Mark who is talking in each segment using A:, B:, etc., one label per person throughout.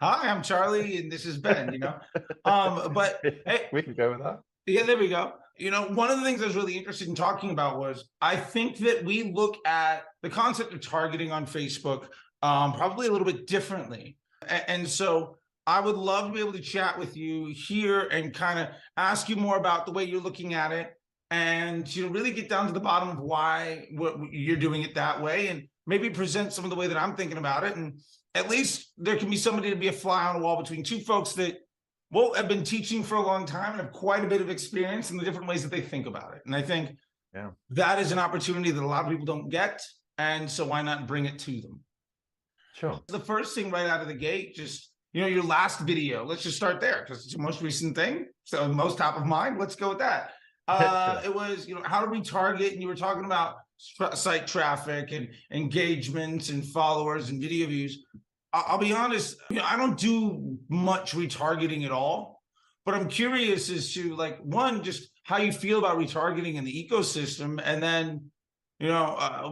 A: Hi, I'm Charlie, and this is Ben. But hey,
B: We can go with that.
A: yeah, there we go. One of the things I was really interested in talking about was I think that we look at the concept of targeting on Facebook probably a little bit differently. And so I would love to be able to chat with you here and kind of ask you more about the way you're looking at it and really get down to the bottom of why you're doing it that way and maybe present some of the way that I'm thinking about it. And at least there can be somebody to be a fly on the wall between two folks that have been teaching for a long time and have quite a bit of experience in the different ways that they think about it. And I think that is an opportunity that a lot of people don't get. And so why not bring it to them?
B: Sure.
A: The first thing right out of the gate, just, your last video, let's just start there because it's your most recent thing. So most top of mind, let's go with that.
B: Sure.
A: It was, how to retarget, and you were talking about site traffic and engagements and followers and video views. I'll be honest, I don't do much retargeting at all, but I'm curious as to one, just how you feel about retargeting in the ecosystem. And then,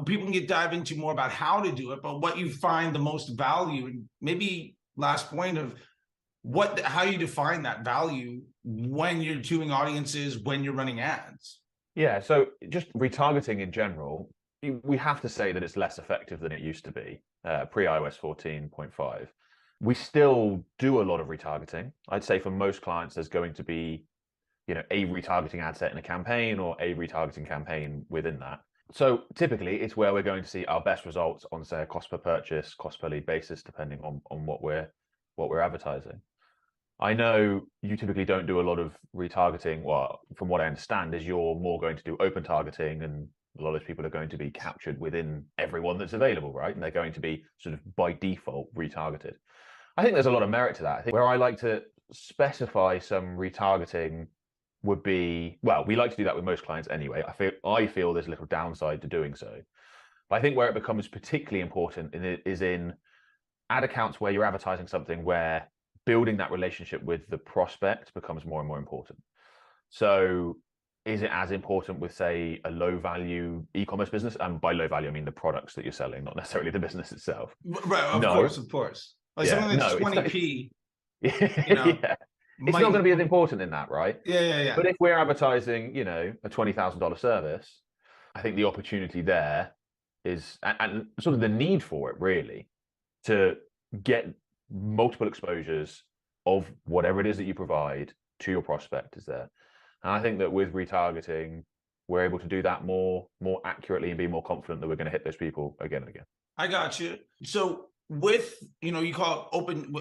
A: people can dive into more about how to do it, but what you find the most value, and maybe last point of how you define that value when you're tuning audiences, when you're running ads.
B: Yeah. So just retargeting in general, we have to say that it's less effective than it used to be pre-iOS 14.5. We still do a lot of retargeting. I'd say for most clients, there's going to be, a retargeting ad set in a campaign or a retargeting campaign within that. So typically it's where we're going to see our best results on, say, a cost per purchase, cost per lead basis, depending on what we're advertising. I know you typically don't do a lot of retargeting. Well, from what I understand, is you're more going to do open targeting, and a lot of those people are going to be captured within everyone that's available, right? And they're going to be sort of by default retargeted. I think there's a lot of merit to that. I think where I like to specify some retargeting would be, well, we like to do that with most clients anyway. I feel there's a little downside to doing so. But I think where it becomes particularly important is in ad accounts where you're advertising something where building that relationship with the prospect becomes more and more important. So is it as important with, say, a low value e-commerce business? And by low value, I mean the products that you're selling, not necessarily the business itself.
A: Right, of course. Like something that's 20p,
B: yeah. It's not going to be as important in that, right?
A: Yeah.
B: But if we're advertising, a $20,000 service, I think the opportunity there is, and sort of the need for it really, to get multiple exposures of whatever it is that you provide to your prospect is there. And I think that with retargeting, we're able to do that more accurately and be more confident that we're going to hit those people again and again.
A: I got you. So with, you call it open,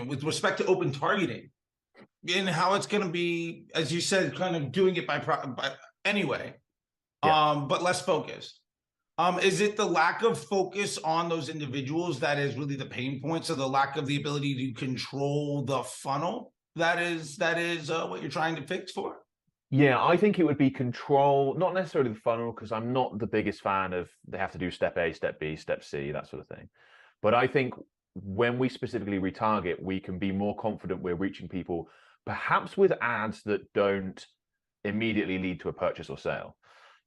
A: with respect to open targeting and how it's going to be, as you said, kind of doing it by anyway, but less focused. Is it the lack of focus on those individuals that is really the pain point? So the lack of the ability to control the funnel that is what you're trying to fix for?
B: Yeah, I think it would be control, not necessarily the funnel, because I'm not the biggest fan of they have to do step A, step B, step C, that sort of thing. But I think when we specifically retarget, we can be more confident we're reaching people, perhaps with ads that don't immediately lead to a purchase or sale.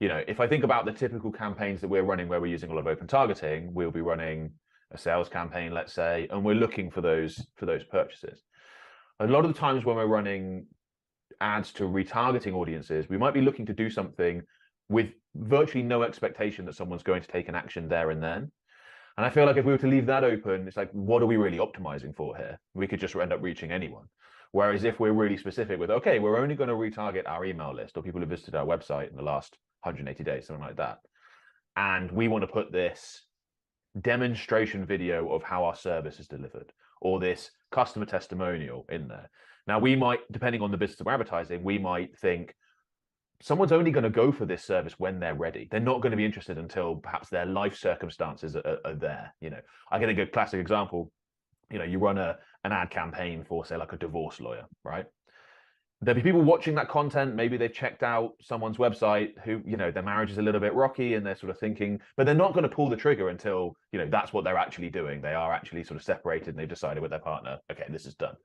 B: If I think about the typical campaigns that we're running where we're using a lot of open targeting, we'll be running a sales campaign, let's say, and we're looking for those purchases. A lot of the times when we're running ads to retargeting audiences, we might be looking to do something with virtually no expectation that someone's going to take an action there and then. And I feel like if we were to leave that open, it's like, what are we really optimizing for here? We could just end up reaching anyone. Whereas if we're really specific with, okay, we're only going to retarget our email list or people who visited our website in the last 180 days, something like that. And we want to put this demonstration video of how our service is delivered, or this customer testimonial in there. Now, we might, depending on the business we're advertising, we might think someone's only going to go for this service when they're ready. They're not going to be interested until perhaps their life circumstances are there. I get a good classic example. You run an ad campaign for, say, like a divorce lawyer, right? There'll be people watching that content. Maybe they've checked out someone's website who, their marriage is a little bit rocky and they're sort of thinking, but they're not going to pull the trigger until, that's what they're actually doing. They are actually sort of separated and they've decided with their partner, okay, this is done.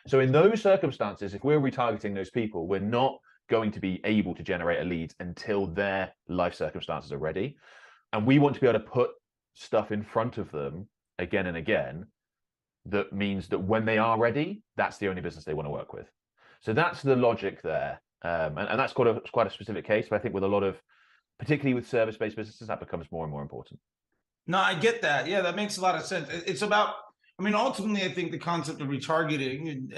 B: So in those circumstances, if we're retargeting those people, we're not going to be able to generate a lead until their life circumstances are ready. And we want to be able to put stuff in front of them again and again that means that when they are ready, that's the only business they want to work with. So that's the logic there. And that's quite a specific case, but I think with a lot of, particularly with service-based businesses, that becomes more and more important.
A: No, I get that. Yeah, that makes a lot of sense. It's about, I mean, ultimately, I think the concept of retargeting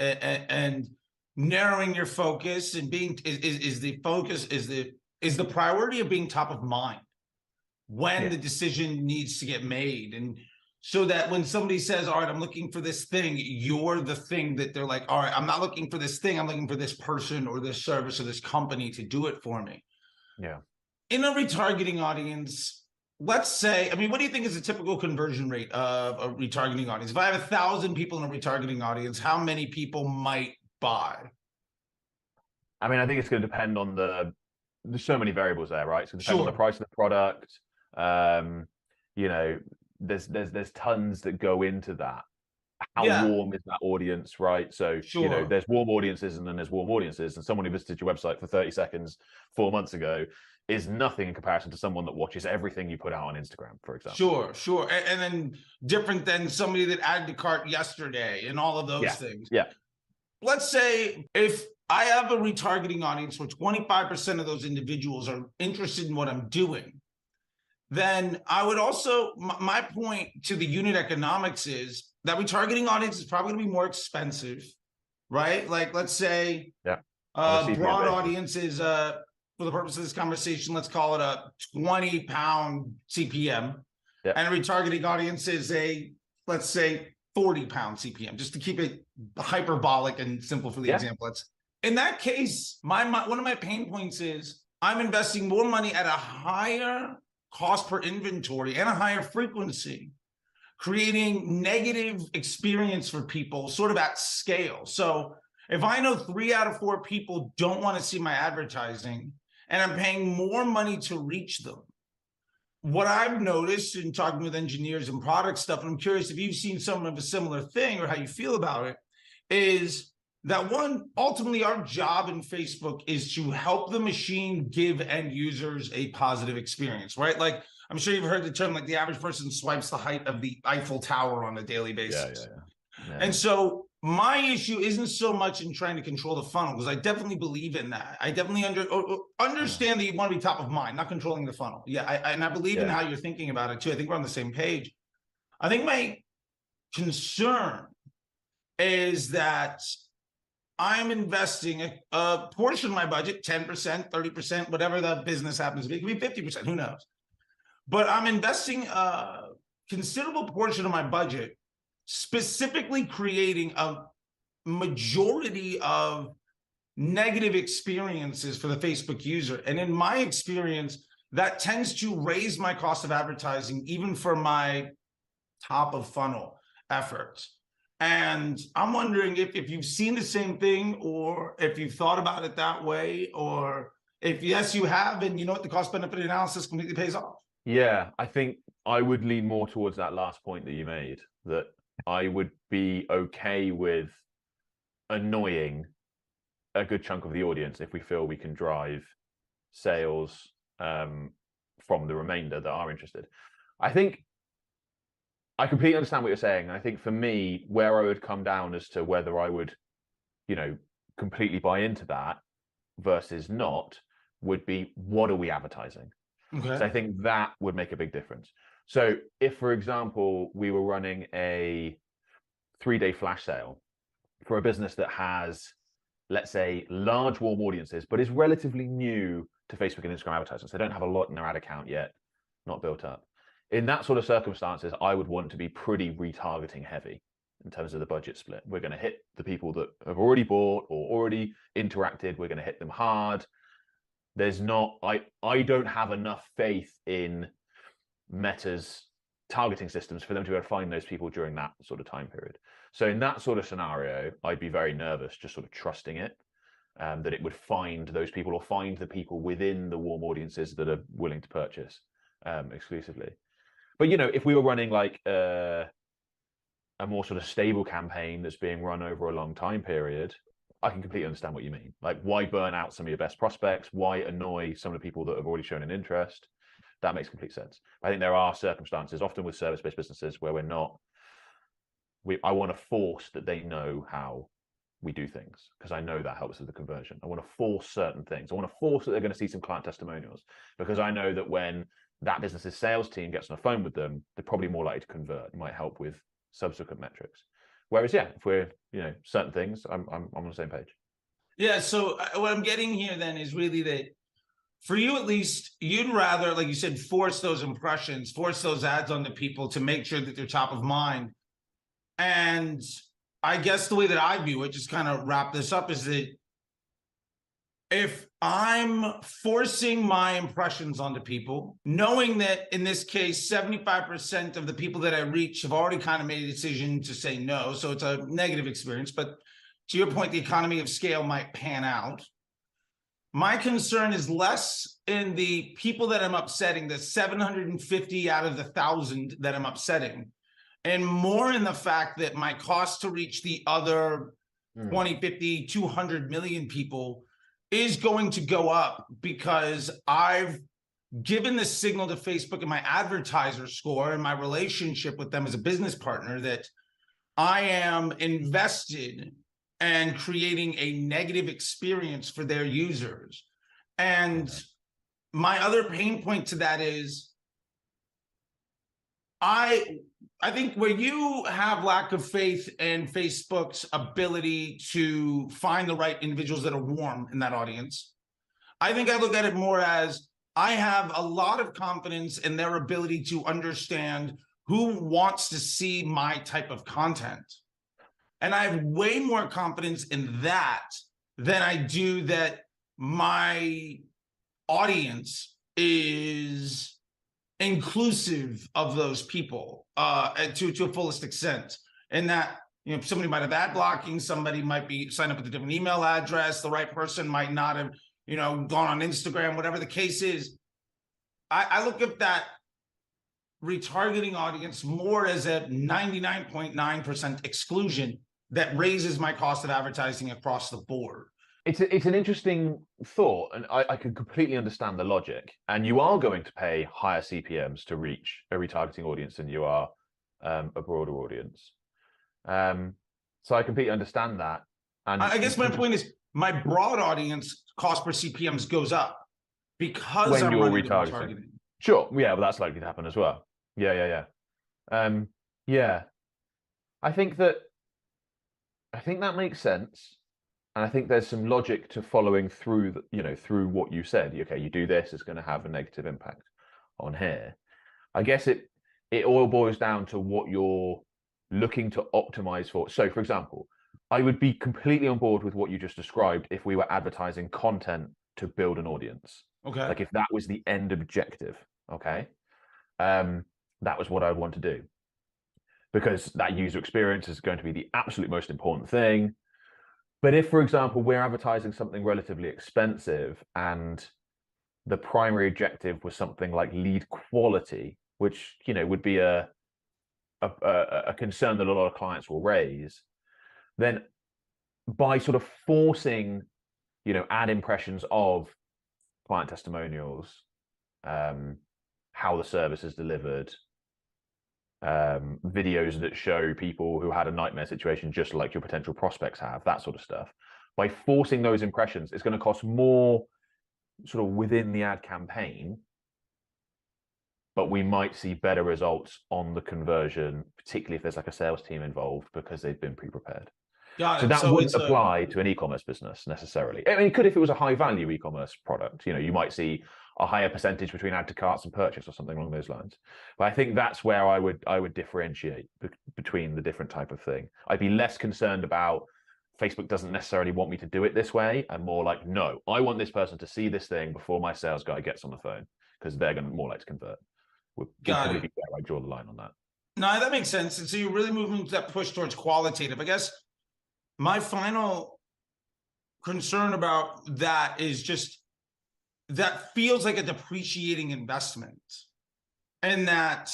A: and narrowing your focus and being is the focus is the priority of being top of mind when the decision needs to get made. And so that when somebody says, all right, I'm looking for this thing, you're the thing that they're like, all right, I'm not looking for this thing. I'm looking for this person or this service or this company to do it for me.
B: Yeah.
A: In a retargeting audience, let's say, I mean, what do you think is a typical conversion rate of a retargeting audience? If I have 1,000 people in a retargeting audience, how many people might buy?
B: I mean, I think it's going to depend on there's so many variables there, right? So it depends on the price of the product. You know, there's tons that go into that. How warm is that audience, right? So, you know, there's warm audiences and then there's warm audiences. And someone who visited your website for 30 seconds 4 months ago is nothing in comparison to someone that watches everything you put out on Instagram, for example.
A: Sure. And then different than somebody that added to cart yesterday and all of those things.
B: Yeah.
A: Let's say if I have a retargeting audience where 25% of those individuals are interested in what I'm doing, then I would also, my point to the unit economics is that retargeting audience is probably going to be more expensive, right? Like, let's say broad audiences, for the purpose of this conversation, let's call it a 20-pound CPM. And a retargeting audience is let's say 40-pound CPM, just to keep it hyperbolic and simple for the example. In that case, one of my pain points is I'm investing more money at a higher cost per inventory and a higher frequency, creating negative experience for people sort of at scale. So if I know 3 out of 4 people don't want to see my advertising and I'm paying more money to reach them, what I've noticed in talking with engineers and product stuff, and I'm curious if you've seen some of a similar thing or how you feel about it, is that ultimately our job in Facebook is to help the machine give end users a positive experience, right? Like, I'm sure you've heard the term, like the average person swipes the height of the Eiffel Tower on a daily basis. And so my issue isn't so much in trying to control the funnel, because I definitely believe in that. I definitely understand that you want to be top of mind, not controlling the funnel. And I believe in how you're thinking about it too. I think we're on the same page. I think my concern is that I'm investing a portion of my budget, 10%, 30%, whatever the business happens to be. It could be 50%, who knows? But I'm investing a considerable portion of my budget specifically creating a majority of negative experiences for the Facebook user. And in my experience, that tends to raise my cost of advertising, even for my top of funnel efforts. And I'm wondering if you've seen the same thing, or if you've thought about it that way, or if yes, you have, and you know what, the cost benefit analysis completely pays off.
B: Yeah, I think I would lean more towards that last point that you made, that I would be okay with annoying a good chunk of the audience if we feel we can drive sales from the remainder that are interested. I think I completely understand what you're saying. I think for me, where I would come down as to whether I would, you know, completely buy into that versus not would be, what are we advertising? Okay. So I think that would make a big difference. So if, for example, we were running a 3-day flash sale for a business that has, let's say, large warm audiences, but is relatively new to Facebook and Instagram advertising, so they don't have a lot in their ad account yet, not built up. In that sort of circumstances, I would want to be pretty retargeting heavy in terms of the budget split. We're going to hit the people that have already bought or already interacted. We're going to hit them hard. There's not, I don't have enough faith in Meta's targeting systems for them to be able to find those people during that sort of time period. So in that sort of scenario, I'd be very nervous, just sort of trusting it, that it would find those people or find the people within the warm audiences that are willing to purchase exclusively. But, you know, if we were running like a more sort of stable campaign that's being run over a long time period, I can completely understand what you mean. Like, why burn out some of your best prospects? Why annoy some of the people that have already shown an interest? That makes complete sense. I think there are circumstances, often with service-based businesses, where we're not I want to force that they know how we do things, because I know that helps with the conversion. I want to force certain things. I want to force that they're going to see some client testimonials, because I know that when that business's sales team gets on the phone with them, they're probably more likely to convert. It might help with subsequent metrics. Whereas, yeah, if we're, certain things, I'm on the same page.
A: Yeah. So what I'm getting here then is really that for you, at least, you'd rather, like you said, force those impressions, force those ads onto people to make sure that they're top of mind. And I guess the way that I view it, just kind of wrap this up, is that if I'm forcing my impressions onto people, knowing that in this case, 75% of the people that I reach have already kind of made a decision to say no, so it's a negative experience, but to your point, the economy of scale might pan out. My concern is less in the people that I'm upsetting, the 750 out of the 1,000 that I'm upsetting, and more in the fact that my cost to reach the other 20, 50, 200 million people is going to go up, because I've given the signal to Facebook and my advertiser score and my relationship with them as a business partner that I am invested and creating a negative experience for their users. And my other pain point to that is I think where you have lack of faith in Facebook's ability to find the right individuals that are warm in that audience, I think I look at it more as I have a lot of confidence in their ability to understand who wants to see my type of content. And I have way more confidence in that than I do that my audience is inclusive of those people to a fullest extent. And that, somebody might have ad blocking, somebody might be signed up with a different email address, the right person might not have, gone on Instagram, whatever the case is. I look at that retargeting audience more as a 99.9% exclusion that raises my cost of advertising across the board.
B: It's an interesting thought, and I can completely understand the logic. And you are going to pay higher CPMs to reach a retargeting audience than you are a broader audience. So I completely understand that. And
A: I guess my point is my broad audience cost per CPMs goes up because
B: when
A: I'm
B: you're
A: running
B: retargeting. Sure, yeah, but that's likely to happen as well. Yeah. Yeah. I think that makes sense. And I think there's some logic to following through, through what you said. Okay, you do this, it's going to have a negative impact on here. I guess it all boils down to what you're looking to optimize for. So, for example, I would be completely on board with what you just described if we were advertising content to build an audience.
A: Okay.
B: Like if that was the end objective, okay? That was what I would want to do. Because that user experience is going to be the absolute most important thing. But if, for example, we're advertising something relatively expensive and the primary objective was something like lead quality, which, would be a concern that a lot of clients will raise, then by sort of forcing, ad impressions of client testimonials, how the service is delivered, videos that show people who had a nightmare situation just like your potential prospects have, that sort of stuff. By forcing those impressions, it's going to cost more sort of within the ad campaign, but we might see better results on the conversion, particularly if there's like a sales team involved because they've been pre-prepared. So that wouldn't apply to an e-commerce business necessarily. I mean, it could if it was a high value e-commerce product. You might see a higher percentage between add to carts and purchase or something along those lines. But I think that's where I would differentiate between the different type of thing. I'd be less concerned about Facebook doesn't necessarily want me to do it this way, and more like, no, I want this person to see this thing before my sales guy gets on the phone, because they're going to more like to convert. Would probably be where I draw the line on that.
A: No, that makes sense. And so you're really moving to that push towards qualitative. I guess my final concern about that is just that feels like a depreciating investment, and that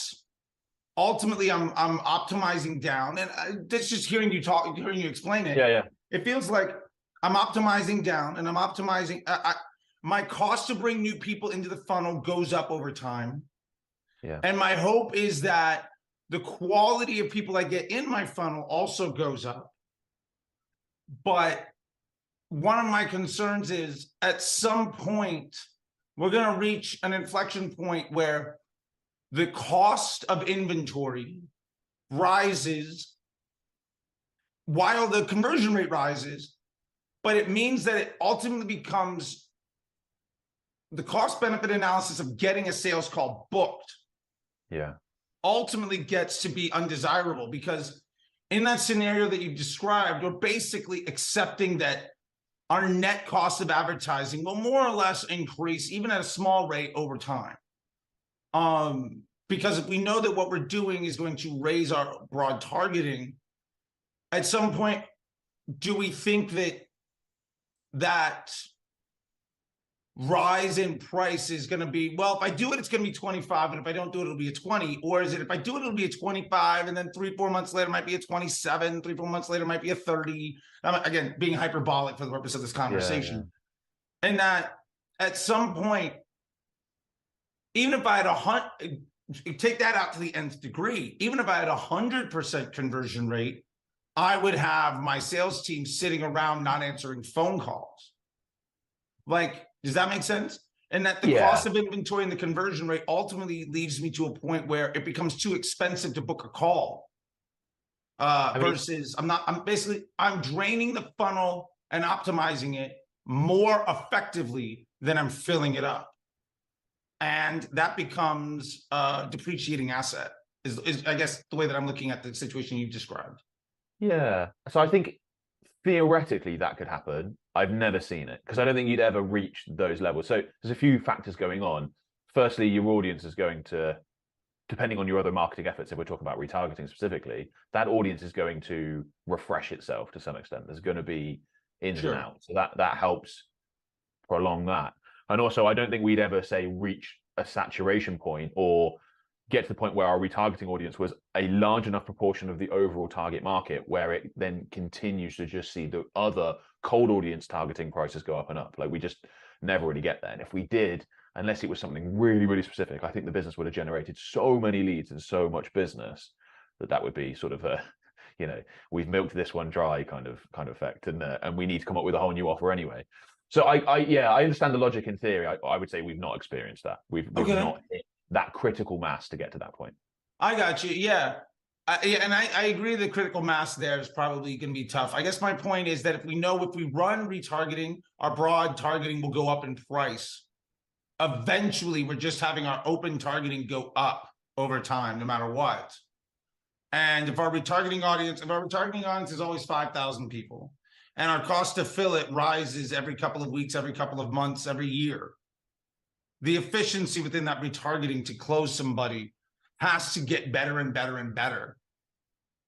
A: ultimately I'm optimizing down. And that's just hearing you explain it.
B: Yeah.
A: It feels like I'm optimizing down, and I'm optimizing. My cost to bring new people into the funnel goes up over time.
B: Yeah.
A: And my hope is that the quality of people I get in my funnel also goes up. But one of my concerns is at some point, we're going to reach an inflection point where the cost of inventory rises while the conversion rate rises, but it means that it ultimately becomes the cost benefit analysis of getting a sales call booked.
B: Yeah.
A: Ultimately gets to be undesirable, because in that scenario that you described, we're basically accepting that our net cost of advertising will more or less increase, even at a small rate, over time. Because if we know that what we're doing is going to raise our broad targeting, at some point, do we think that rise in price is going to be, well, if I do it, it's going to be 25, and if I don't do it, it'll be a 20? Or is it, if I do it, it'll be a 25, and then 3-4 months later, it might be a 27, 3-4 months later, it might be a 30. Again, being hyperbolic for the purpose of this conversation. Yeah. And that at some point, even if I had take that out to the nth degree, even if I had 100% conversion rate, I would have my sales team sitting around not answering phone calls. Like, does that make sense? And that the cost of inventory and the conversion rate ultimately leads me to a point where it becomes too expensive to book a call. Versus I'm draining the funnel and optimizing it more effectively than I'm filling it up. And that becomes a depreciating asset is I guess the way that I'm looking at the situation you've described.
B: Yeah. So I think theoretically that could happen. I've never seen it, because I don't think you'd ever reach those levels. So there's a few factors going on. Firstly, your audience is going to, depending on your other marketing efforts, if we're talking about retargeting specifically, that audience is going to refresh itself to some extent. There's going to be ins and outs. So that helps prolong that. And also, I don't think we'd ever say reach a saturation point or get to the point where our retargeting audience was a large enough proportion of the overall target market where it then continues to just see the other cold audience targeting prices go up and up. Like, we just never really get there. And if we did, unless it was something really, really specific, I think the business would have generated so many leads and so much business that would be sort of a, we've milked this one dry kind of effect, and we need to come up with a whole new offer anyway. So I understand the logic in theory. I would say we've not experienced that. We've not hit that critical mass to get to that point. I
A: got you. Yeah. I agree the critical mass there is probably going to be tough. I guess my point is that if we run retargeting, our broad targeting will go up in price. Eventually, we're just having our open targeting go up over time, no matter what. And if our retargeting audience is always 5,000 people, and our cost to fill it rises every couple of weeks, every couple of months, every year, the efficiency within that retargeting to close somebody has to get better and better and better,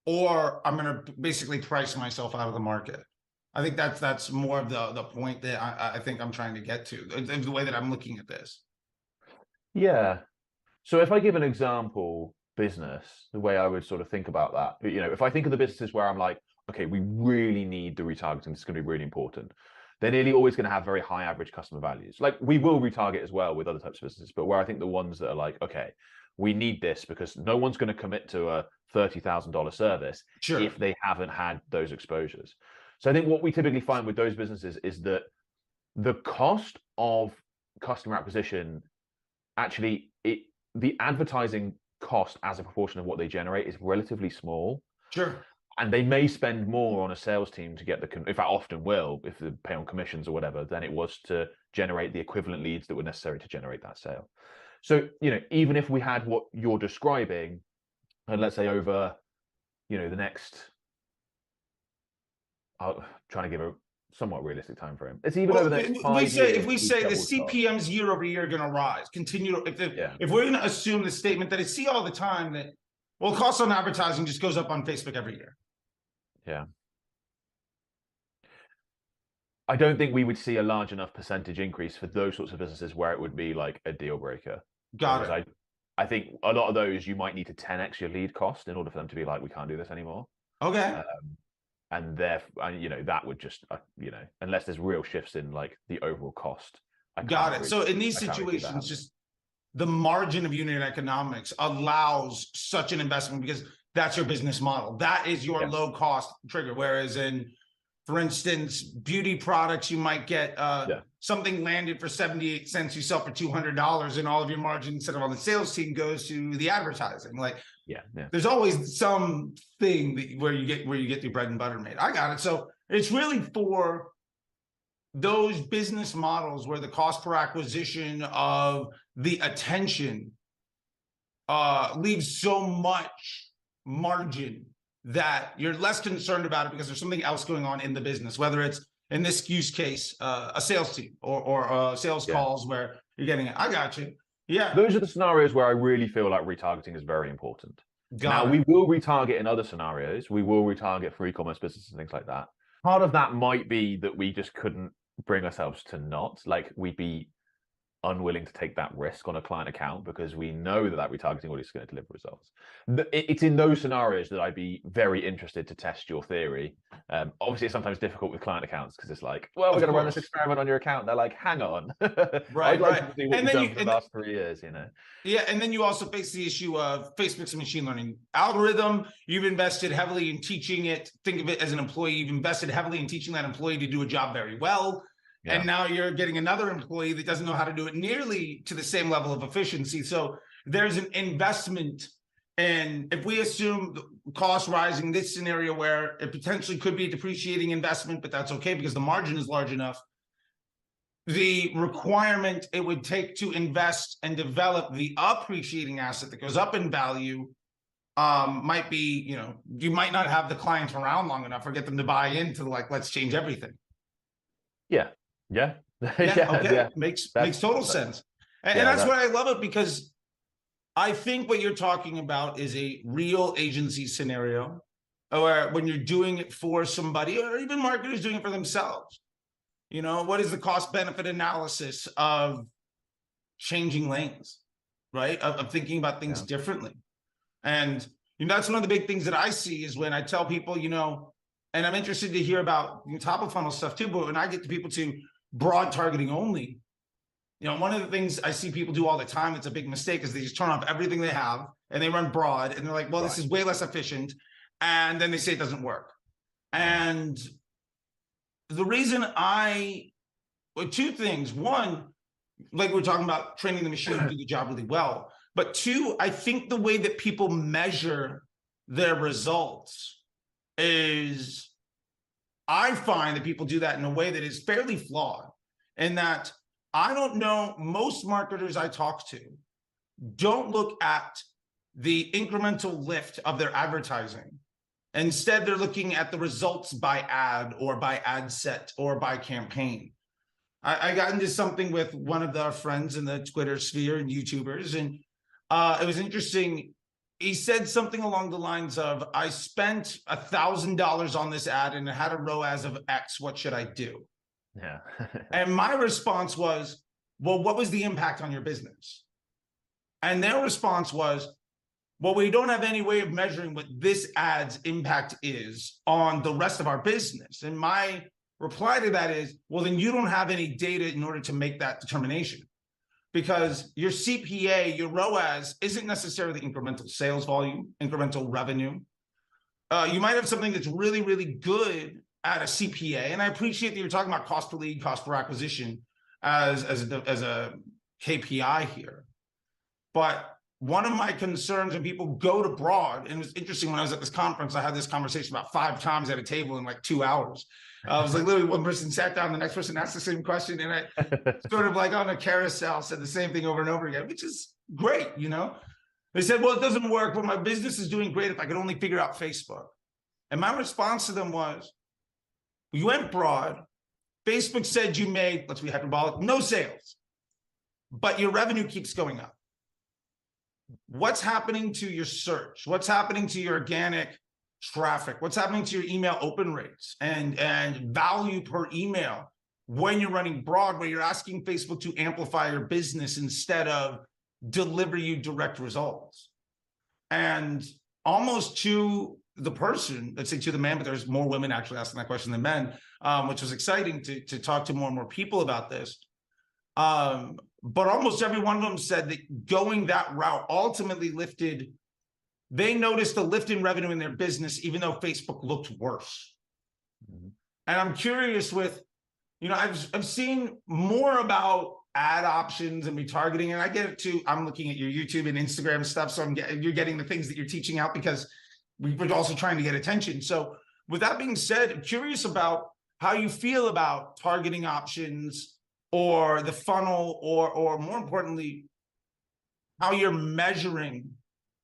A: or I'm going to basically price myself out of the market. I think that's more of the point that I think I'm trying to get to, the way that I'm looking at this. Yeah.
B: So if I give an example business, the way I would sort of think about that, if I think of the businesses where I'm like, okay, we really need the retargeting, it's going to be really important, they're nearly always going to have very high average customer values. Like, we will retarget as well with other types of businesses, but where I think the ones that are like, okay, we need this because no one's going to commit to a $30,000 service if they haven't had those exposures. So I think what we typically find with those businesses is that the cost of customer acquisition, actually, the advertising cost as a proportion of what they generate is relatively small. And they may spend more on a sales team to get in fact, often will, if they pay on commissions or whatever, than it was to generate the equivalent leads that were necessary to generate that sale. So, even if we had what you're describing, and let's say over, the next, I'm trying to give a somewhat realistic time frame. It's even over the next 5 years.
A: If we say the CPMs year over year are going to rise, continue. If we're going to assume the statement that I see all the time that, well, cost on advertising just goes up on Facebook every year.
B: Yeah. I don't think we would see a large enough percentage increase for those sorts of businesses where it would be like a deal breaker.
A: Got it.
B: I think a lot of those, you might need to 10x your lead cost in order for them to be like, we can't do this anymore.
A: Okay.
B: And therefore, that would just, unless there's real shifts in like the overall cost.
A: Got it. So in these situations, the margin of unit economics allows such an investment because that's your business model. That is your low cost trigger. Whereas in, for instance, beauty products, you might get something landed for 78 cents, you sell for $200, and all of your margin, instead of on the sales team, goes to the advertising. Like, there's always some thing that, where you get your bread and butter made. I got it. So it's really for those business models where the cost per acquisition of the attention leaves so much margin that you're less concerned about it because there's something else going on in the business, whether it's, in this use case, a sales team or sales calls where you're getting it. I got you. Yeah.
B: Those are the scenarios where I really feel like retargeting is very important. We will retarget in other scenarios. We will retarget for e-commerce businesses and things like that. Part of that might be that we just couldn't bring ourselves to not, like, we'd be unwilling to take that risk on a client account because we know that retargeting audience is going to deliver results. It's in those scenarios that I'd be very interested to test your theory. Obviously, it's sometimes difficult with client accounts because it's like, well, we're going to run this experiment on your account. They're like, hang on. I'd like to see what you've done for the last 3 years, you know? Yeah,
A: and then you also face the issue of Facebook's a machine learning algorithm. You've invested heavily in teaching it. Think of it as an employee. You've invested heavily in teaching that employee to do a job very well. And now you're getting another employee that doesn't know how to do it nearly to the same level of efficiency. So there's an investment. And if we assume the cost rising, this scenario where it potentially could be a depreciating investment, but that's okay because the margin is large enough, the requirement it would take to invest and develop the appreciating asset that goes up in value might be, you know, you might not have the clients around long enough or get them to buy into like, let's change everything. Makes total sense. And that's what I love it, because I think what you're talking about is a real agency scenario, or when you're doing it for somebody, or even marketers doing it for themselves. You know, what is the cost benefit analysis of changing lanes, right? Of thinking about things differently. And you know, that's one of the big things that I see is when I tell people, you know, and I'm interested to hear about top of funnel stuff too, but when I get to people to broad targeting only, you know, one of the things I see people do all the time, it's a big mistake, is they just turn off everything they have and they run broad and they're like, well, this is way less efficient. And then they say it doesn't work. And the reason two things. One, like we're talking about training the machine to do the job really well. But two, I think the way that people measure their results is, I find that people do that in a way that is fairly flawed, and that I don't know, most marketers I talk to don't look at the incremental lift of their advertising. Instead, they're looking at the results by ad or by ad set or by campaign. I got into something with one of our friends in the Twitter sphere and YouTubers, and it was interesting. He said something along the lines of, I spent $1,000 on this ad and it had a ROAS of X. What should I do?
B: Yeah.
A: And my response was, well, what was the impact on your business? And their response was, well, we don't have any way of measuring what this ad's impact is on the rest of our business. And my reply to that is, well, then you don't have any data in order to make that determination. Because your CPA, your ROAS, isn't necessarily incremental sales volume, incremental revenue. You might have something that's really, really good at a CPA. And I appreciate that you're talking about cost per lead, cost per acquisition as a KPI here. But one of my concerns when people go to broad, and it was interesting when I was at this conference, I had this conversation about 5 times at a table in like 2 hours. I was like, literally one person sat down, the next person asked the same question, and I sort of like on a carousel said the same thing over and over again, which is great, you know? They said, well, it doesn't work, but my business is doing great if I could only figure out Facebook. And my response to them was, you went broad. Facebook said you made, let's be hyperbolic, no sales, but your revenue keeps going up. What's happening to your search? What's happening to your organic traffic? What's happening to your email open rates and value per email when you're running broad, where you're asking Facebook to amplify your business instead of deliver you direct results? And almost to the person, let's say to the man, but there's more women actually asking that question than men, which was exciting to talk to more and more people about this. But almost every one of them said that going that route ultimately they noticed a lift in revenue in their business, even though Facebook looked worse. Mm-hmm. And I'm curious I've seen more about ad options and retargeting, and I get it too. I'm looking at your YouTube and Instagram stuff, so you're getting the things that you're teaching out because we're also trying to get attention. So with that being said, I'm curious about how you feel about targeting options or the funnel, or more importantly, how you're measuring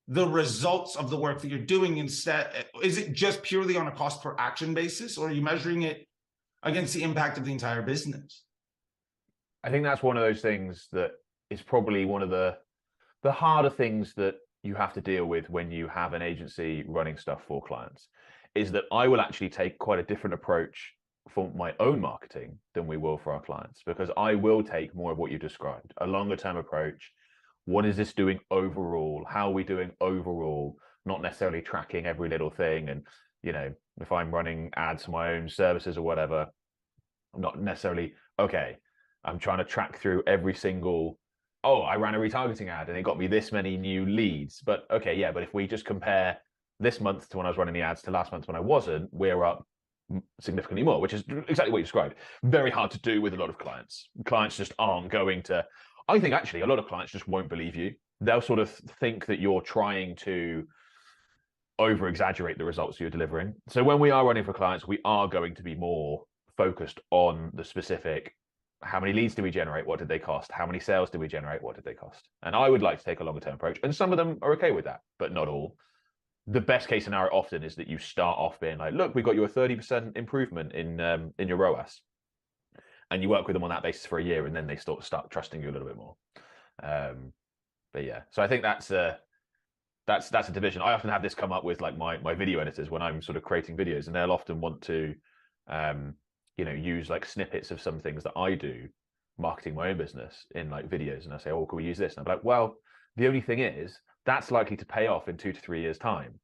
A: the results of the work that you're doing. Instead, is it just purely on a cost per action basis, or are you measuring it against the impact of the entire business?
B: I think that's one of those things that is probably one of the harder things that you have to deal with when you have an agency running stuff for clients, is that I will actually take quite a different approach for my own marketing than we will for our clients, because I will take more of what you described, a longer term approach. What is this doing overall? How are we doing overall? Not necessarily tracking every little thing. And, if I'm running ads for my own services or whatever, I'm not necessarily, okay, I'm trying to track through every single, oh, I ran a retargeting ad and it got me this many new leads. But okay, yeah, but if we just compare this month to when I was running the ads to last month when I wasn't, we're up significantly more, which is exactly what you described. Very hard to do with a lot of clients. Clients just aren't going to, I think actually a lot of clients just won't believe you. They'll sort of think that you're trying to over exaggerate the results you're delivering. So when we are running for clients, we are going to be more focused on the specific, how many leads do we generate? What did they cost? How many sales did we generate? What did they cost? And I would like to take a longer term approach. And some of them are okay with that, but not all. The best case scenario often is that you start off being like, look, we got you a 30% improvement in your ROAS. And you work with them on that basis for a year, and then they start trusting you a little bit more. But yeah, so I think that's a division. I often have this come up with like my video editors when I'm sort of creating videos, and they'll often want to use like snippets of some things that I do marketing my own business in like videos. And I say, oh, can we use this? And I'm like, well, the only thing is that's likely to pay off in 2 to 3 years time.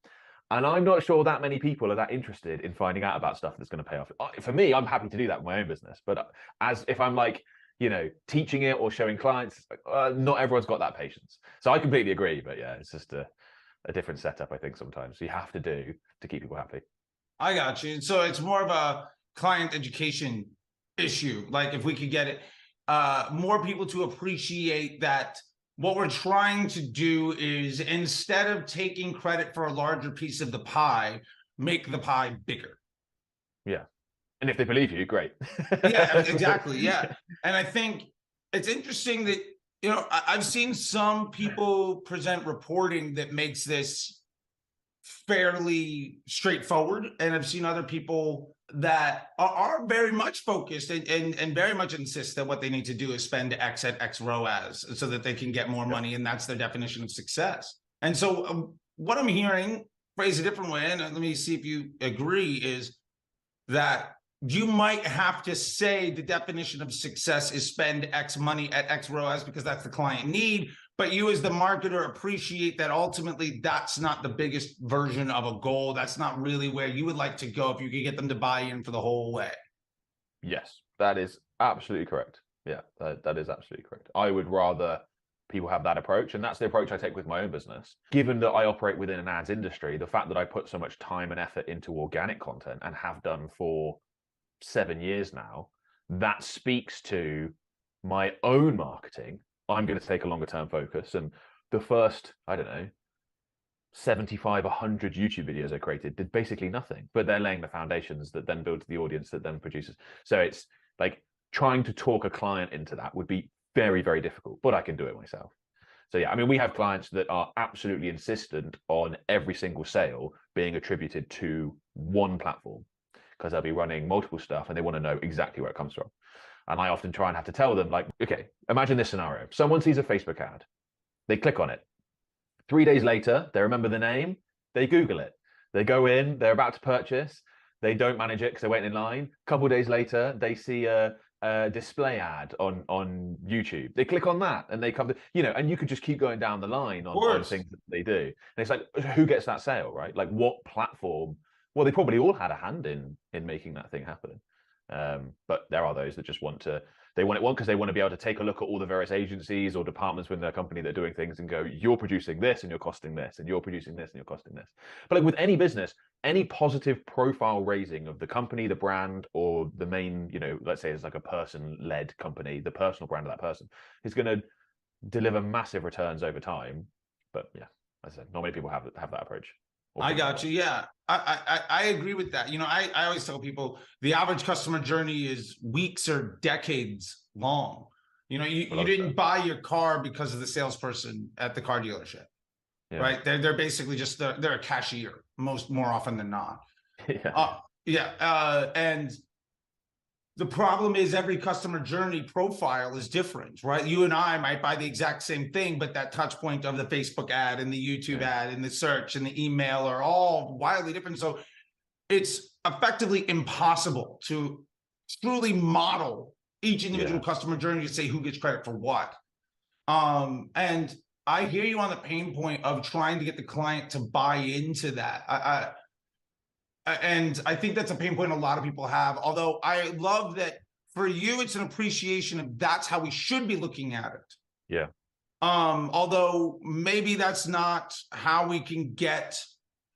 B: And I'm not sure that many people are that interested in finding out about stuff that's going to pay off. For me, I'm happy to do that in my own business. But as if I'm like, teaching it or showing clients, not everyone's got that patience. So I completely agree. But yeah, it's just a different setup, I think, sometimes. So you have to do to keep people happy.
A: I got you. So it's more of a client education issue. Like if we could get it, more people to appreciate that what we're trying to do is, instead of taking credit for a larger piece of the pie, make the pie bigger.
B: Yeah. And if they believe you, great.
A: Yeah, exactly. Yeah. And I think it's interesting that, I've seen some people present reporting that makes this fairly straightforward. And I've seen other people that are very much focused and very much insist that what they need to do is spend X at X ROAS so that they can get more money. And that's their definition of success. And so what I'm hearing, phrase a different way, and let me see if you agree, is that you might have to say the definition of success is spend X money at X ROAS because that's the client need. But you as the marketer appreciate that ultimately that's not the biggest version of a goal. That's not really where you would like to go if you could get them to buy in for the whole way.
B: Yes, that is absolutely correct. Yeah, that is absolutely correct. I would rather people have that approach, and that's the approach I take with my own business. Given that I operate within an ads industry, the fact that I put so much time and effort into organic content and have done for 7 years now, that speaks to my own marketing. I'm going to take a longer term focus. And the first, 75, 100 YouTube videos I created did basically nothing, but they're laying the foundations that then builds the audience that then produces. So it's like trying to talk a client into that would be very, very difficult, but I can do it myself. So yeah, we have clients that are absolutely insistent on every single sale being attributed to one platform, because they'll be running multiple stuff and they want to know exactly where it comes from. And I often try and have to tell them, like, okay, imagine this scenario. Someone sees a Facebook ad, they click on it. 3 days later, they remember the name, they Google it. They go in, they're about to purchase, they don't manage it because they're waiting in line. A couple of days later, they see a display ad on YouTube. They click on that and they come to, and you could just keep going down the line on things that they do. And it's like, who gets that sale, right? Like what platform? Well, they probably all had a hand in making that thing happen. But there are those that just want to, they want it one because they want to be able to take a look at all the various agencies or departments within their company that are doing things and go, you're producing this and you're costing this, and you're producing this and you're costing this. But like with any business, any positive profile raising of the company, the brand, or the main, let's say it's like a person-led company, the personal brand of that person is going to deliver massive returns over time. But yeah, as I said, not many people have that approach.
A: I got you. Yeah, I agree with that. I always tell people the average customer journey is weeks or decades long. You didn't buy your car because of the salesperson at the car dealership, right? They're basically just they're a cashier more often than not. And the problem is every customer journey profile is different, right? You and I might buy the exact same thing, but that touch point of the Facebook ad and the YouTube ad and the search and the email are all wildly different. So it's effectively impossible to truly model each individual customer journey to say who gets credit for what. And I hear you on the pain point of trying to get the client to buy into that. And I think that's a pain point a lot of people have, although I love that for you, it's an appreciation of that's how we should be looking at it.
B: Yeah.
A: Although maybe that's not how we can get,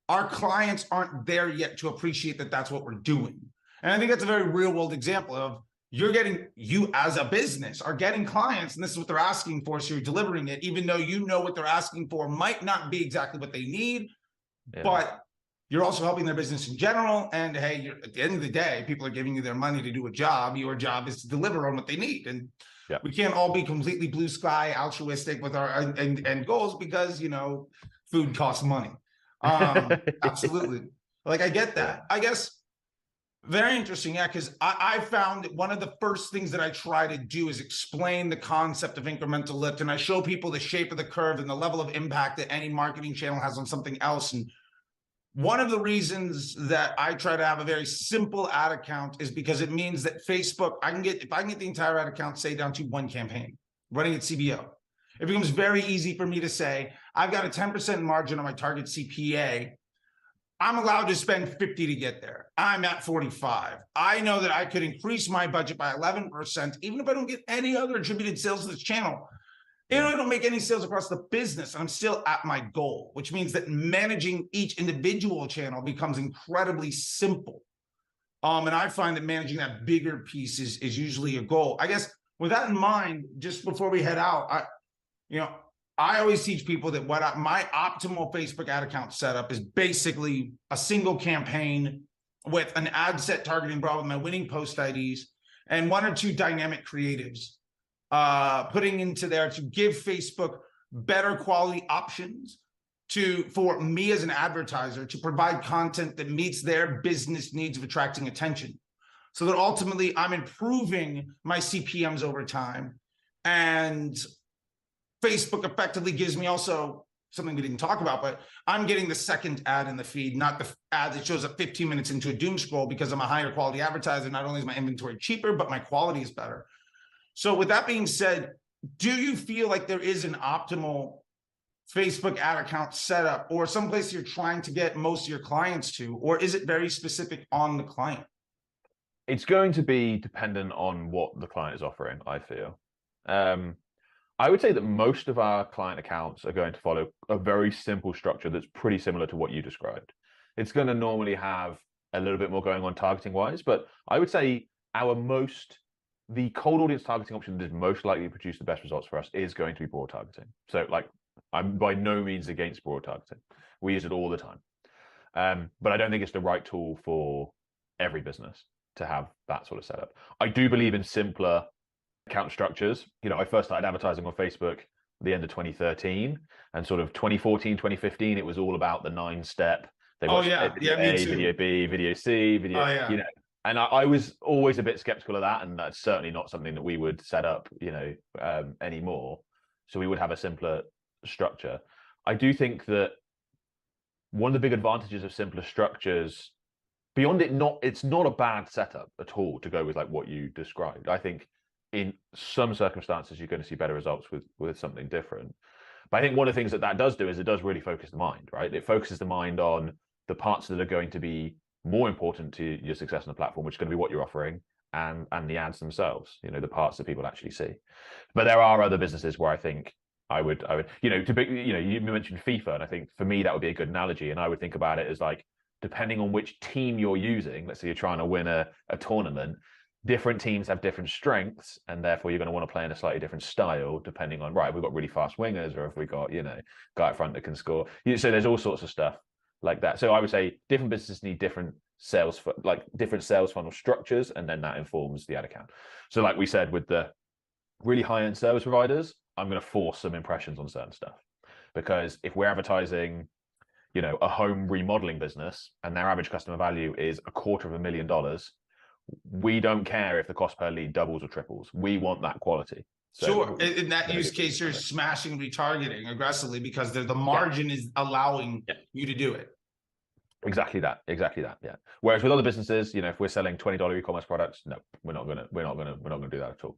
A: our clients aren't there yet to appreciate that that's what we're doing. And I think that's a very real world example of you as a business are getting clients and this is what they're asking for. So you're delivering it, even though what they're asking for might not be exactly what they need, but you're also helping their business in general. And hey, at the end of the day, people are giving you their money to do a job. Your job is to deliver on what they need. And we can't all be completely blue sky altruistic with our end goals because, food costs money. Absolutely. Like, I get that. I guess very interesting. Yeah. Cause I found that one of the first things that I try to do is explain the concept of incremental lift. And I show people the shape of the curve and the level of impact that any marketing channel has on something else. And one of the reasons that I try to have a very simple ad account is because it means that Facebook, if I can get the entire ad account, say, down to one campaign, running at CBO, it becomes very easy for me to say, I've got a 10% margin on my target CPA. I'm allowed to spend 50 to get there. I'm at 45. I know that I could increase my budget by 11%, even if I don't get any other attributed sales to this channel. I don't make any sales across the business, and I'm still at my goal, which means that managing each individual channel becomes incredibly simple. And I find that managing that bigger piece is usually a goal. I guess with that in mind, just before we head out, I always teach people that my optimal Facebook ad account setup is basically a single campaign with an ad set targeting broad with my winning post IDs and one or two dynamic creatives. Putting into there to give Facebook better quality options for me as an advertiser to provide content that meets their business needs of attracting attention. So that ultimately I'm improving my CPMs over time. And Facebook effectively gives me also something we didn't talk about, but I'm getting the second ad in the feed, not the ad that shows up 15 minutes into a doom scroll because I'm a higher quality advertiser. Not only is my inventory cheaper, but my quality is better. So with that being said, do you feel like there is an optimal Facebook ad account setup or someplace you're trying to get most of your clients to, or is it very specific on the client?
B: It's going to be dependent on what the client is offering, I feel. I would say that most of our client accounts are going to follow a very simple structure that's pretty similar to what you described. It's going to normally have a little bit more going on targeting wise, but I would say the cold audience targeting option that is most likely to produce the best results for us is going to be broad targeting. So like, I'm by no means against broad targeting. We use it all the time. But I don't think it's the right tool for every business to have that sort of setup. I do believe in simpler account structures. I first started advertising on Facebook at the end of 2013 and sort of 2014, 2015, it was all about the 9-step. Video A, video B, video C, video, And I was always a bit skeptical of that, and that's certainly not something that we would set up, anymore. So we would have a simpler structure. I do think that one of the big advantages of simpler structures, beyond it's not a bad setup at all to go with like what you described. I think in some circumstances you're going to see better results with something different. But I think one of the things that does do is it does really focus the mind, right? It focuses the mind on the parts that are going to be more important to your success on the platform, which is going to be what you're offering and the ads themselves, you know, the parts that people actually see. But there are other businesses where I think I would, you know, you mentioned FIFA, and I think for me that would be a good analogy. And I would think about it as like, depending on which team you're using, let's say you're trying to win a tournament, different teams have different strengths, and therefore you're going to want to play in a slightly different style depending on, right, we've got really fast wingers, or if we got, you know, guy up front that can score. So there's all sorts of stuff like that. So I would say different businesses need different different sales funnel structures, and then that informs the ad account. So like we said, with the really high-end service providers, I'm going to force some impressions on certain stuff, because if we're advertising, you know, a home remodeling business and their average customer value is $250,000, we don't care if the cost per lead doubles or triples. We want that quality. So
A: sure. In that use case, you're smashing retargeting aggressively because the margin is allowing you to do it.
B: Exactly that. Yeah. Whereas with other businesses, you know, if we're selling $20 e-commerce products, no, we're not gonna do that at all.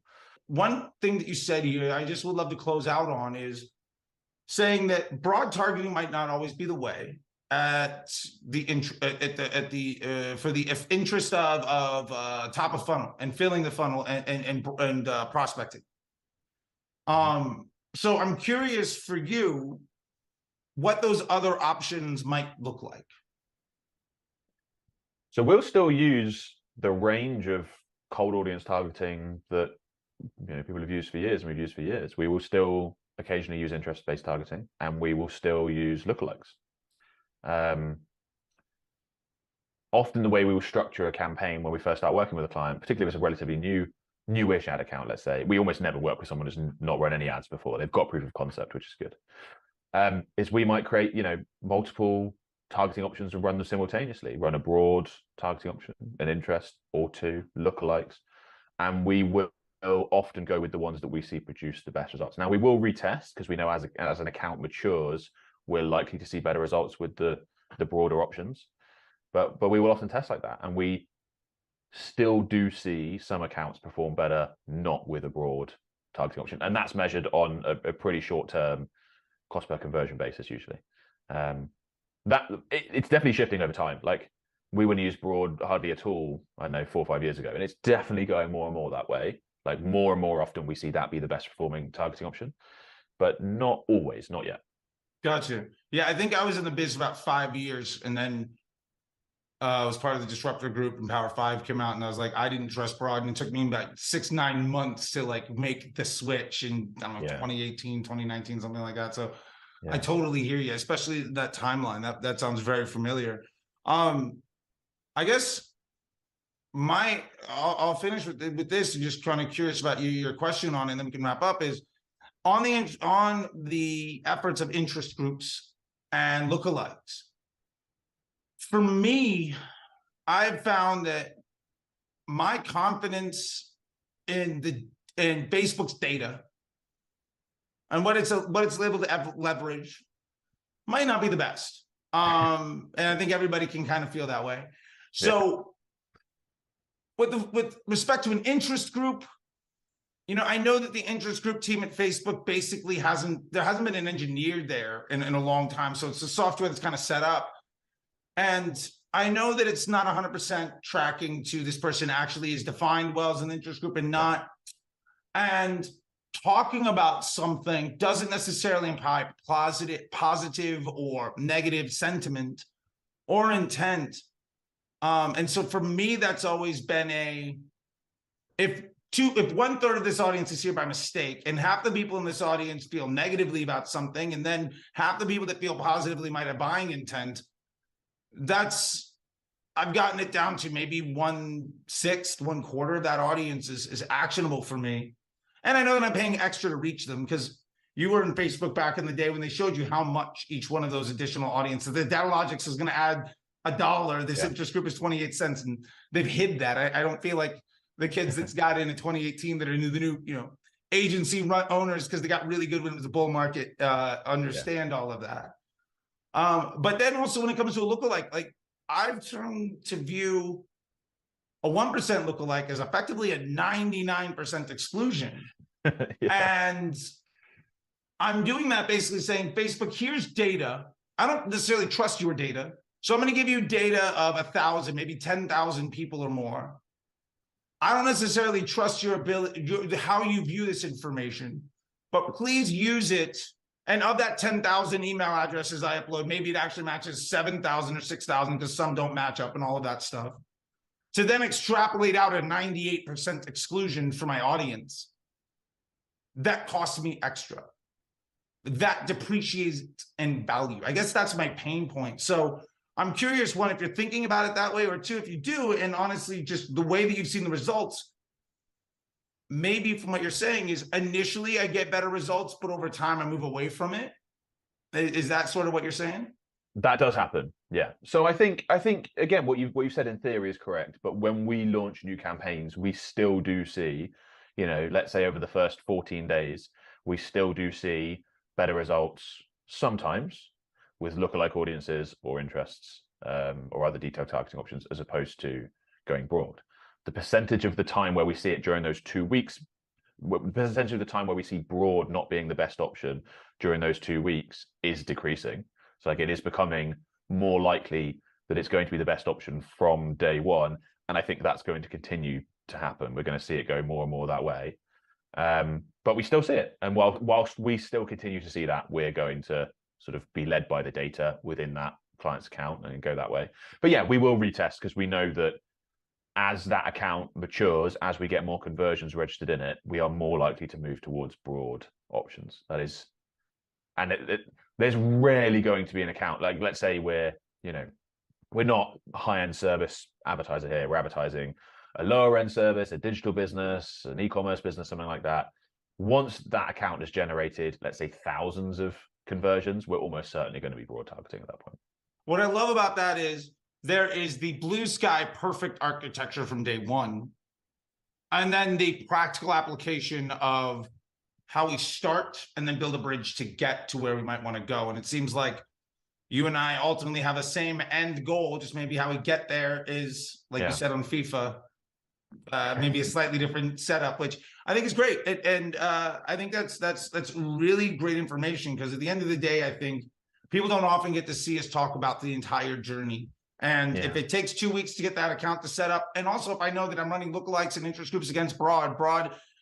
A: One thing that you said here, I just would love to close out on, is saying that broad targeting might not always be the way at the for the interest of top of funnel and filling the funnel and prospecting. So I'm curious for you what those other options might look like.
B: So we'll still use the range of cold audience targeting that, you know, people have used for years and we've used for years. We will still occasionally use interest-based targeting, and we will still use lookalikes. Often the way we will structure a campaign when we first start working with a client, particularly if it's a relatively newish ad account, let's say, we almost never work with someone who's not run any ads before. They've got proof of concept, which is good. Is we might create, you know, multiple targeting options and run them simultaneously. Run a broad targeting option, an interest, or two lookalikes, and we will often go with the ones that we see produce the best results. Now we will retest, because we know as an account matures, we're likely to see better results with the broader options. But we will often test like that, and we still do see some accounts perform better not with a broad targeting option, and that's measured on a pretty short-term cost per conversion basis usually. It's definitely shifting over time. Like, we wouldn't use broad hardly at all, I don't know, 4 or 5 years ago, and it's definitely going more and more that way. Like, more and more often we see that be the best performing targeting option, but not always, not yet.
A: Gotcha. Yeah, I think I was in the biz about 5 years, and then I was part of the disruptor group, and Power 5 came out, and I was like, I didn't trust broad, and it took me about 6-9 months to like make the switch in, I don't know, 2018, 2019, something like that. So I totally hear you, especially that timeline. That sounds very familiar. I guess I'll finish with this, and just kind of curious about your question on it, and then we can wrap up, is on the efforts of interest groups and lookalikes. For me, I've found that my confidence in Facebook's data and what it's able to leverage might not be the best. And I think everybody can kind of feel that way. So with respect to an interest group, you know, I know that the interest group team at Facebook basically there hasn't been an engineer there in a long time. So it's a software that's kind of set up. And I know that it's not 100% tracking to this person actually is defined well as an interest group and not. And talking about something doesn't necessarily imply positive or negative sentiment or intent. And so for me, that's always been if 1/3 of this audience is here by mistake, and half the people in this audience feel negatively about something, and then half the people that feel positively might have buying intent, I've gotten it down to maybe 1/6, 1/4 of that audience is actionable for me. And I know that I'm paying extra to reach them, because you were in Facebook back in the day when they showed you how much each one of those additional audiences, the Datalogix is going to add $1. This interest group is 28 cents, and they've hid that. I don't feel like the kids that's got in 2018 that are the new, you know, agency owners, because they got really good when it was a bull market, understand all of that. But then also when it comes to a lookalike, like, I've turned to view a 1% lookalike as effectively a 99% exclusion. And I'm doing that basically saying, Facebook, here's data. I don't necessarily trust your data. So I'm going to give you data of 1,000, maybe 10,000 people or more. I don't necessarily trust your ability, how you view this information, but please use it. And of that 10,000 email addresses I upload, maybe it actually matches 7,000 or 6,000 because some don't match up and all of that stuff. To then extrapolate out a 98% exclusion for my audience, that costs me extra. That depreciates in value. I guess that's my pain point. So I'm curious, one, if you're thinking about it that way, or two, if you do, and honestly, just the way that you've seen the results, maybe from what you're saying is initially I get better results, but over time I move away from it. Is that sort of what you're saying?
B: That does happen. Yeah. So I think again, what you said in theory is correct. But when we launch new campaigns, we still do see, let's say over the first 14 days, we still do see better results sometimes with lookalike audiences or interests or other detailed targeting options as opposed to going broad. The percentage of the time where we see it during those 2 weeks, the percentage of the time where we see broad not being the best option during those 2 weeks is decreasing. So like it is becoming more likely that it's going to be the best option from day one. And I think that's going to continue to happen. We're going to see it go more and more that way. But we still see it. And whilst we still continue to see that, we're going to sort of be led by the data within that client's account and go that way. But yeah, we will retest because we know that as that account matures, as we get more conversions registered in it, we are more likely to move towards broad options. That is, and there's rarely going to be an account, like let's say we're not a high-end service advertiser here. We're advertising a lower end service, a digital business, an e-commerce business, something like that. Once that account has generated, let's say, thousands of conversions, we're almost certainly going to be broad targeting at that point.
A: What I love about that is there is the blue sky perfect architecture from day one, and then the practical application of how we start and then build a bridge to get to where we might want to go. And it seems like you and I ultimately have the same end goal, just maybe how we get there is, like you said on FIFA, maybe a slightly different setup, which I think is great. And I think that's really great information, because at the end of the day, I think people don't often get to see us talk about the entire journey. And if it takes 2 weeks to get that account to set up, and also if I know that I'm running lookalikes and interest groups against broad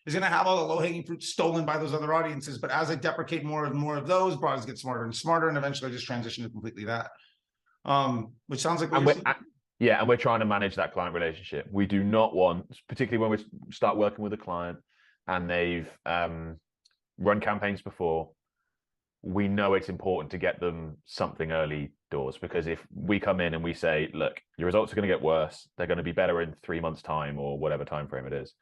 A: is going to have all the low-hanging fruit stolen by those other audiences. But as I deprecate more and more of those, broads get smarter and smarter, and eventually just transition to completely that. Which sounds like
B: and we're trying to manage that client relationship. We do not want, particularly when we start working with a client and they've run campaigns before, we know it's important to get them something early doors, because if we come in and we say, look, your results are going to get worse, they're going to be better in 3 months' time or whatever time frame it is,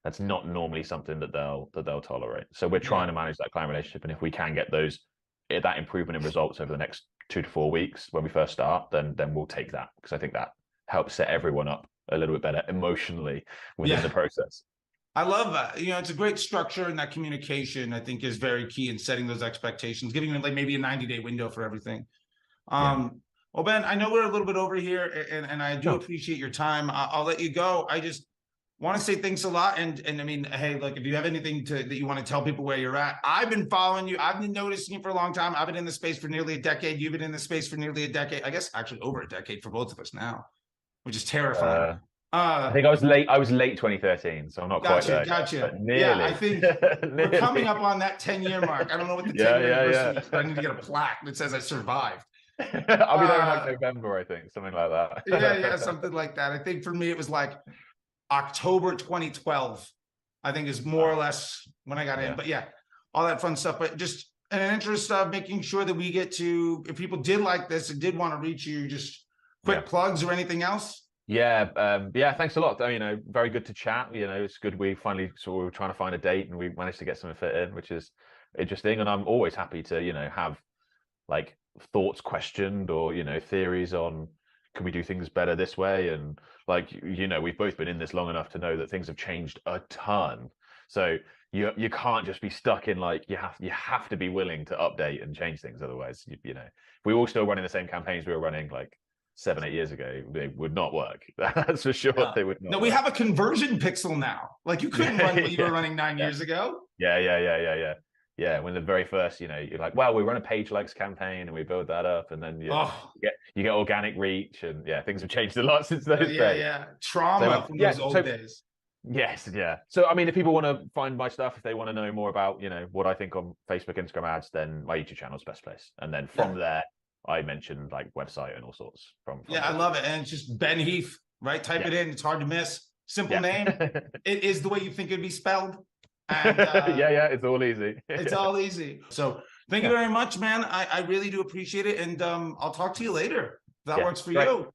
B: that's not normally something that they'll tolerate. So we're trying to manage that client relationship, and if we can get that improvement in results over the next 2 to 4 weeks when we first start, then we'll take that, because I think that helps set everyone up a little bit better emotionally within the process.
A: I love that. It's a great structure, and that communication, I think, is very key in setting those expectations, giving them like maybe a 90-day window for everything. Well, Ben, I know we're a little bit over here, and I do appreciate your time. I'll let you go. I just want to say thanks a lot. And I mean, hey, look, if you have anything that you want to tell people where you're at, I've been following you. I've been noticing you for a long time. I've been in the space for nearly a decade. You've been in the space for nearly a decade. I guess actually over a decade for both of us now, which is terrifying.
B: I think I was late 2013, so I'm not quite there.
A: Gotcha. Yeah, I think we're coming up on that 10-year mark. I don't know what the 10-year anniversary is, but I need to get a plaque that says I survived.
B: I'll be there in like November, I think, something like that.
A: yeah, something like that. I think for me, it was like October 2012, I think, is more or less when I got in. But yeah, all that fun stuff. But just in an interest of making sure that we get to, if people did like this and did want to reach you, just quick plugs or anything else. Thanks a lot. Very good to chat. It's good we finally were trying to find a date and we managed to get something fit in, which is interesting. And I'm always happy to have like thoughts questioned or theories on, can we do things better this way? And like we've both been in this long enough to know that things have changed a ton. So you can't just be stuck in like, you have to be willing to update and change things. Otherwise, if we all still running the same campaigns we were running like 7-8 years ago, they would not work. That's for sure. They would not. No, we have a conversion pixel now. Like you couldn't run what you were running 9 years ago.
B: Yeah, when the very first, you're like, well, we run a page likes campaign and we build that up, and then you get organic reach, and things have changed a lot since those days.
A: Trauma from those old days.
B: Yes, yeah. So, I mean, if people want to find my stuff, if they want to know more about, what I think on Facebook, Instagram ads, then my YouTube channel is the best place. And then from there, I mentioned like website and all sorts from
A: Yeah, I
B: there.
A: love it. And it's just Ben Heath, right? Type it in. It's hard to miss. Simple name. It is the way you think it'd be spelled. And
B: yeah, it's all easy.
A: It's all easy. So thank you very much, man. I really do appreciate it. And I'll talk to you later. If that works for you.